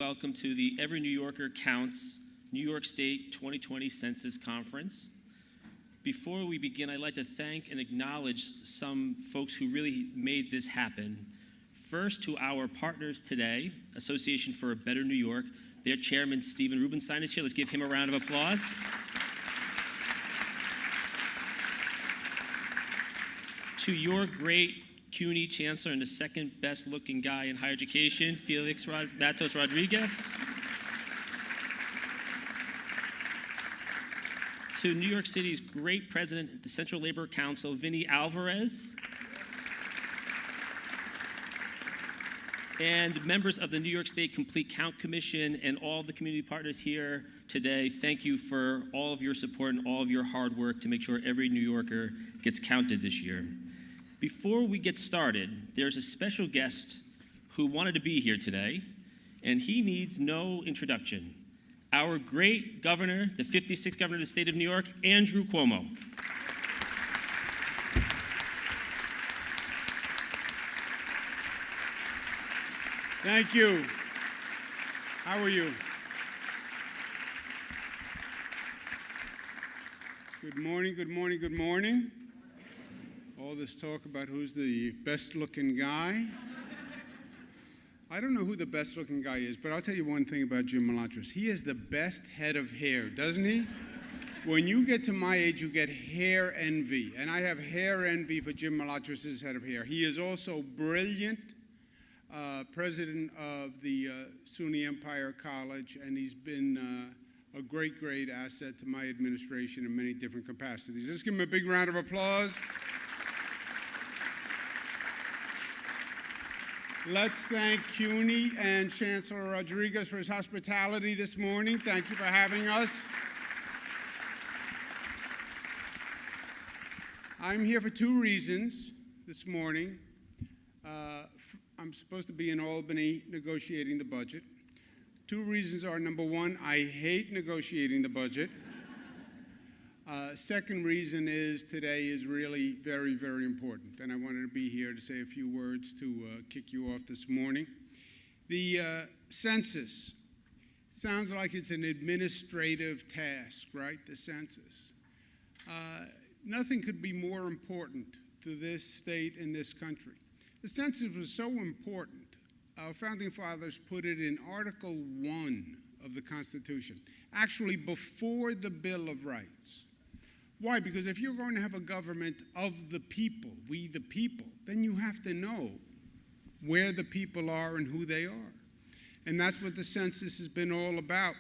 Welcome to the Every New Yorker Counts New York State 2020 Census Conference. Before we begin, I'd like to thank and acknowledge some folks who really made this happen. First, to our partners today, Association for a Better New York. Their chairman, Stephen Rubenstein, is here. Let's give him a round of applause. To your great CUNY Chancellor and the second best looking guy in higher education, Felix Matos Rodriguez. To New York City's great president of the Central Labor Council, Vinny Alvarez. And members of the New York State Complete Count Commission and all the community partners here today, thank you for all of your support and all of your hard work to make sure every New Yorker gets counted this year. Before we get started, there's a special guest who wanted to be here today, and he needs no introduction. Our great governor, the 56th governor of the state of New York, Andrew Cuomo. Thank you. How are you? Good morning, good morning, good morning. All this talk about who's the best-looking guy. I don't know who the best-looking guy is, but I'll tell you one thing about Jim Malatras. He has the best head of hair, doesn't he? When you get to my age, you get hair envy, and I have hair envy for Jim Malatras' head of hair. He is also brilliant, president of the SUNY Empire College, and he's been a great, great asset to my administration in many different capacities. Let's give him a big round of applause. Let's thank CUNY and Chancellor Rodriguez for his hospitality this morning. Thank you for having us. I'm here for two reasons this morning. I'm supposed to be in Albany negotiating the budget. Two reasons are, number one, I hate negotiating the budget. Second reason is today is really very, very important, and I wanted to be here to say a few words to kick you off this morning. The census sounds like it's an administrative task, right? The census. Nothing could be more important to this state and this country. The census was so important, our founding fathers put it in Article 1 of the Constitution, actually before the Bill of Rights. Why? Because if you're going to have a government of the people, we the people, then you have to know where the people are and who they are. And that's what the census has been all about.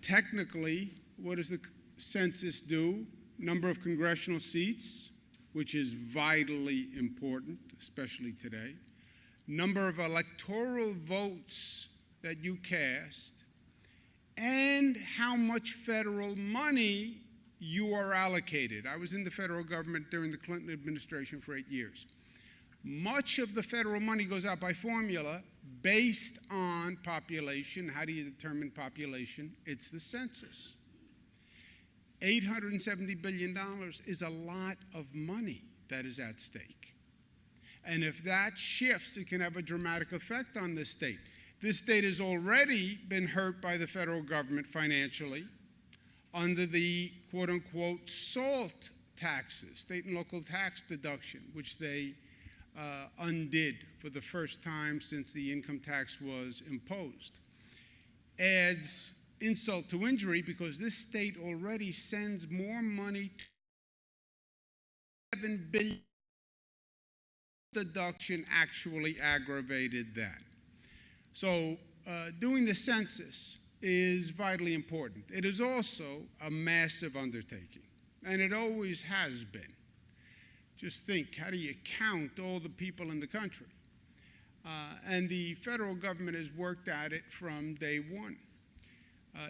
Technically, what does the census do? Number of congressional seats, which is vitally important, especially today. Number of electoral votes that you cast, and how much federal money you are allocated. I was in the federal government during the Clinton administration for 8 years. Much of the federal money goes out by formula based on population. How do you determine population? It's the census. $870 billion is a lot of money that is at stake. And if that shifts, it can have a dramatic effect on this state. This state has already been hurt by the federal government financially under the quote-unquote SALT taxes, state and local tax deduction, which they undid for the first time since the income tax was imposed. Adds insult to injury because this state already sends more money to $7 billion. Deduction actually aggravated that. So doing the census is vitally important. It is also a massive undertaking, and it always has been. Just think, how do you count all the people in the country? And the federal government has worked at it from day one.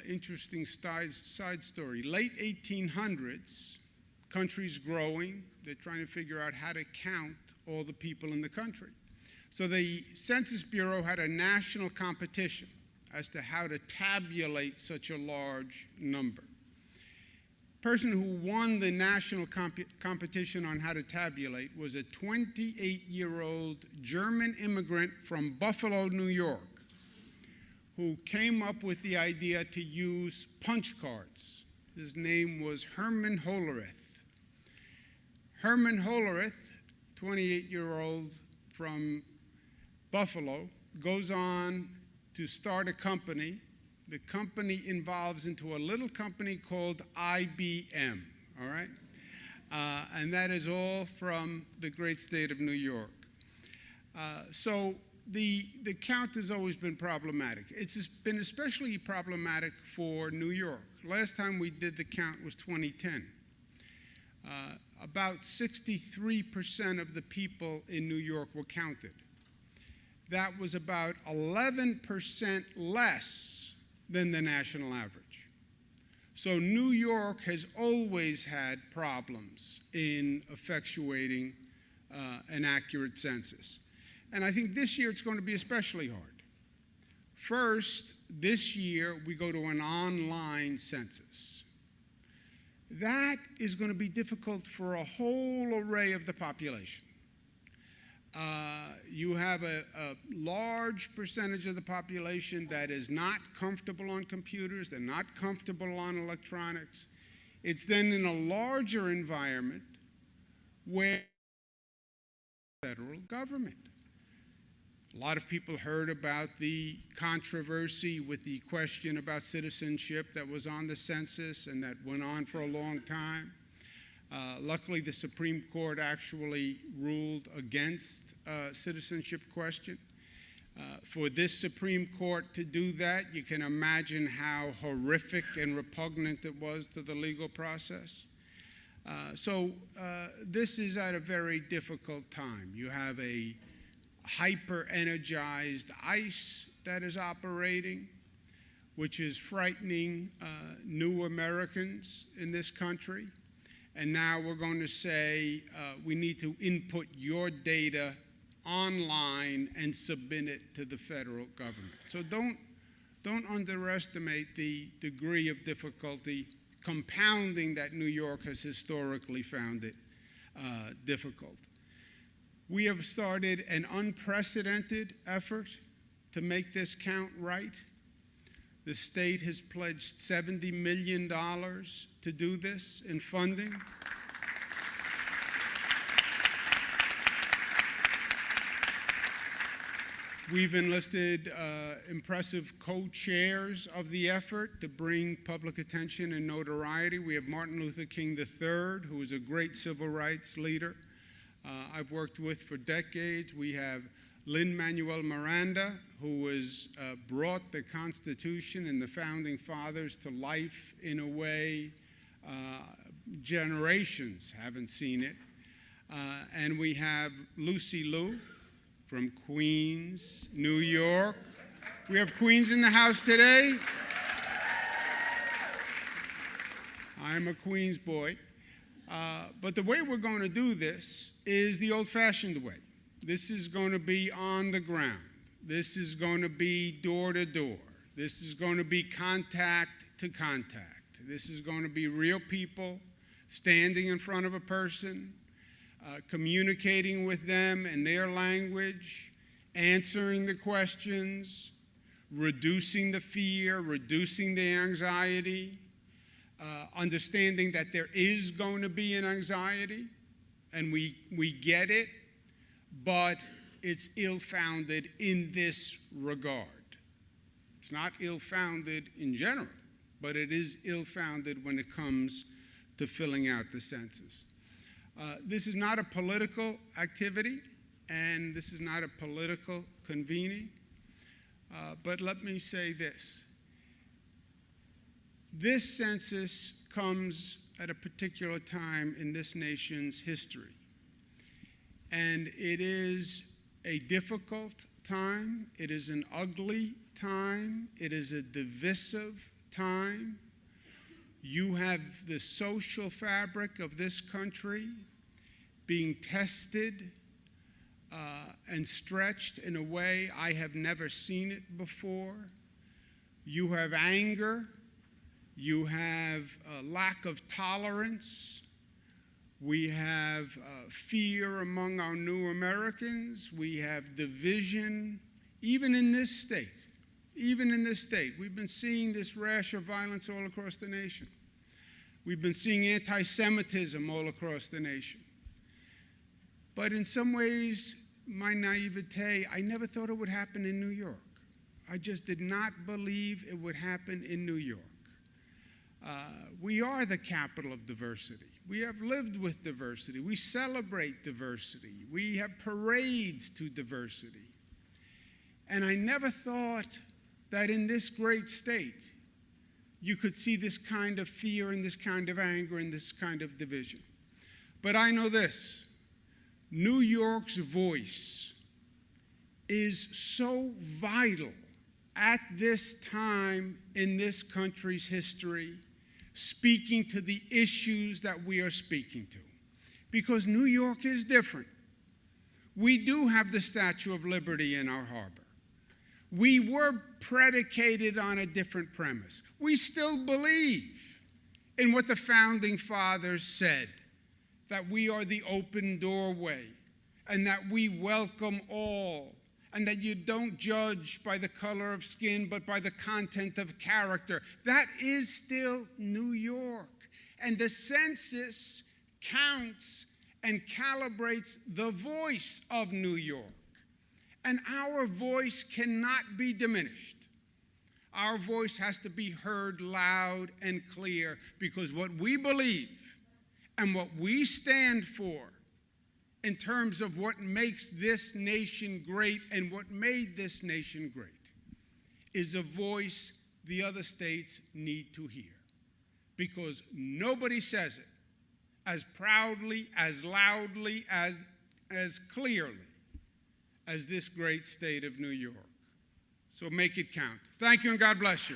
Interesting side story. Late 1800s, country's growing. They're trying to figure out how to count all the people in the country. So the Census Bureau had a national competition as to how to tabulate such a large number. person who won the national competition on how to tabulate was a 28-year-old German immigrant from Buffalo, New York, who came up with the idea to use punch cards. His name was Herman Hollerith. Herman Hollerith, 28-year-old from Buffalo, goes on to start a company. The company evolves into a little company called IBM, all right? And that is all from the great state of New York. So the count has always been problematic. It's been especially problematic for New York. Last time we did the count was 2010. About 63% of the people in New York were counted. That was about 11% less than the national average. So New York has always had problems in effectuating an accurate census. And I think this year it's going to be especially hard. First, this year we go to an online census. That is going to be difficult for a whole array of the population. You have a large percentage of the population that is not comfortable on computers, they're not comfortable on electronics. It's then in a larger environment where the federal government. A lot of people heard about the controversy with the question about citizenship that was on the census and that went on for a long time. Luckily, the Supreme Court actually ruled against citizenship question. For this Supreme Court to do that, you can imagine how horrific and repugnant it was to the legal process. So this is at a very difficult time. You have a hyper-energized ICE that is operating, which is frightening new Americans in this country. And now we're going to say we need to input your data online and submit it to the federal government. So don't underestimate the degree of difficulty, compounding that New York has historically found it difficult. We have started an unprecedented effort to make this count right. The state has pledged $70 million to do this in funding. We've enlisted impressive co-chairs of the effort to bring public attention and notoriety. We have Martin Luther King III, who is a great civil rights leader I've worked with for decades. We have Lin-Manuel Miranda, who has brought the Constitution and the Founding Fathers to life in a way generations haven't seen it. And we have Lucy Liu from Queens, New York. We have Queens in the house today. I'm a Queens boy. But the way we're going to do this is the old-fashioned way. This is going to be on the ground. This is going to be door to door. This is going to be contact to contact. This is going to be real people standing in front of a person, communicating with them in their language, answering the questions, reducing the fear, reducing the anxiety, understanding that there is going to be an anxiety, and we get it, but it's ill-founded in this regard. It's not ill-founded in general, but it is ill-founded when it comes to filling out the census. This is not a political activity, and this is not a political convening, but let me say this. This census comes at a particular time in this nation's history. And it is a difficult time. It is an ugly time. It is a divisive time. You have the social fabric of this country being tested and stretched in a way I have never seen it before. You have anger. You have a lack of tolerance. We have fear among our new Americans. We have division, even in this state. even in this state. We've been seeing this rash of violence all across the nation. We've been seeing anti-Semitism all across the nation. But in some ways, my naivete, I never thought it would happen in New York. I just did not believe it would happen in New York. We are the capital of diversity. We have lived with diversity. We celebrate diversity. We have parades to diversity. And I never thought that in this great state, you could see this kind of fear and this kind of anger and this kind of division. But I know this, New York's voice is so vital at this time in this country's history, speaking to the issues that we are speaking to. Because New York is different. We do have the Statue of Liberty in our harbor. We were predicated on a different premise. We still believe in what the Founding Fathers said, that we are the open doorway, and that we welcome all, and that you don't judge by the color of skin, but by the content of character. That is still New York. And the census counts and calibrates the voice of New York. And our voice cannot be diminished. Our voice has to be heard loud and clear, because what we believe and what we stand for in terms of what makes this nation great and what made this nation great is a voice the other states need to hear. Because nobody says it as proudly, as loudly, as clearly as this great state of New York. So make it count. Thank you, and God bless you.